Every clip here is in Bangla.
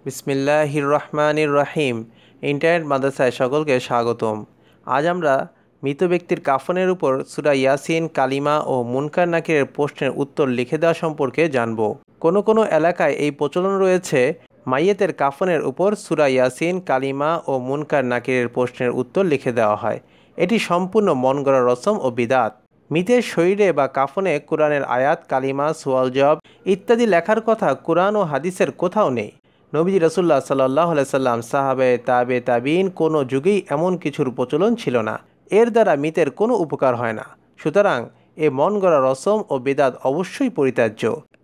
বিসমিল্লাহির রহমানির রহিম। ইন্টারনেট মাদ্রাসায় সকলকে স্বাগতম। আজ আমরা মৃত ব্যক্তির কাফনের উপর সূরা ইয়াসিন, কালিমা ও মুনকার নাকিরের প্রশ্নের উত্তর লিখে দেওয়া সম্পর্কে জানব। কোনো এলাকায় এই প্রচলন রয়েছে, মাইয়েতের কাফনের উপর সূরা ইয়াসিন, কালিমা ও মুনকার নাকিরের প্রশ্নের উত্তর লিখে দেওয়া হয়। এটি সম্পূর্ণ মন গড়া রসম ও বিদাত। মৃতের শরীরে বা কাফনে কোরআনের আয়াত, কালিমা, সুয়াল জবাব ইত্যাদি লেখার কথা কোরআন ও হাদিসের কোথাও নেই। নবীজি রাসূলুল্লাহ সাল্লাল্লাহু আলাইহি সাল্লাম, সাহাবে, তাবিঈন কোনো যুগেই এমন কিছুর প্রচলন ছিল না। এর দ্বারা মৃতের কোনো উপকার হয় না। সুতরাং এ মন গড়া রসম ও বিদআত অবশ্যই পরিত্যাজ্য।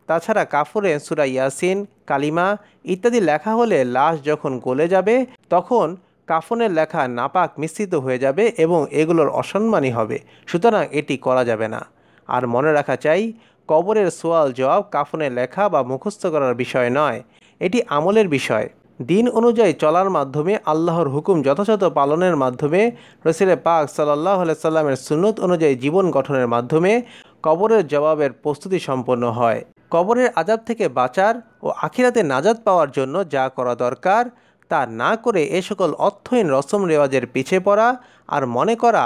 তাছাড়া কাফনে সূরা ইয়াসিন, কালিমা ইত্যাদি লেখা হলে লাশ যখন গলে যাবে তখন কাফনের লেখা নাপাক মিশ্রিত হয়ে যাবে এবং এগুলোর অসম্মানী হবে। সুতরাং এটি করা যাবে না। আর মনে রাখা চাই, কবরের সোয়াল জবাব কাফনে লেখা বা মুখস্থ করার বিষয় নয়, এটি আমলের বিষয়। দিন অনুযায়ী চলার মাধ্যমে, আল্লাহর হুকুম যথাযথ পালনের মাধ্যমে, রাসূল পাক সাল্লাল্লাহু আলাইহি সাল্লামের সুন্নত অনুযায়ী জীবন গঠনের মাধ্যমে কবরের জবাবের প্রস্তুতি সম্পন্ন হয়। কবরের আযাব থেকে বাঁচার ও আখিরাতে নাজাত পাওয়ার জন্য যা করা দরকার তা না করে এ সকল অর্থহীন রসম রেওয়াজের পিছে পড়া আর মনে করা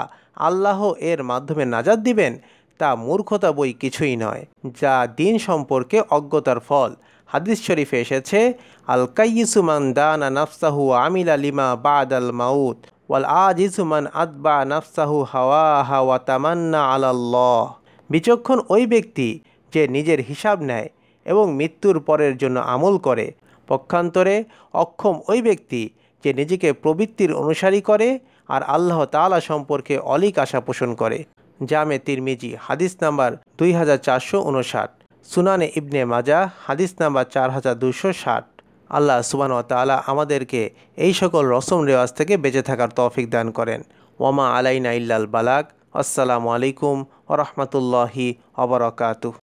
আল্লাহ এর মাধ্যমে নাজাত দিবেন, তা মূর্খতা বই কিছুই নয়, যা দিন সম্পর্কে অজ্ঞতার ফল। হাদিস শরীফে এসেছে, আল কাইয়িসু মান দানা নাফসাহু আমিলা লিমা বাদাল মাউত ওয়াল আজিজু মান আতবা নাফসাহু হাওয়াহা ওয়া তামান্না আলাল্লাহ। বিচক্ষণ ওই ব্যক্তি যে নিজের হিসাব নেয় এবং মৃত্যুর পরের জন্য আমল করে। পক্ষান্তরে অক্ষম ওই ব্যক্তি যে নিজেকে প্রবৃত্তির অনুসারী করে আর আল্লাহ তাআলা সম্পর্কে অলিক আশা পোষণ করে। জামে তিরমিজি হাদিস নাম্বার 2459, সুনানে ইবনে মাজাহ হাদিস নাম্বার 4260। আল্লাহ সুবহানাহু ওয়া তাআলা আমাদেরকে এই সকল রসম রেওয়াজ থেকে বেঁচে থাকার তৌফিক দান করেন। ওয়ামা আলাইনা ইল্লাল বালাগ। আসসালামু আলাইকুম ওয়া রাহমাতুল্লাহি ওয়া বারাকাতুহু।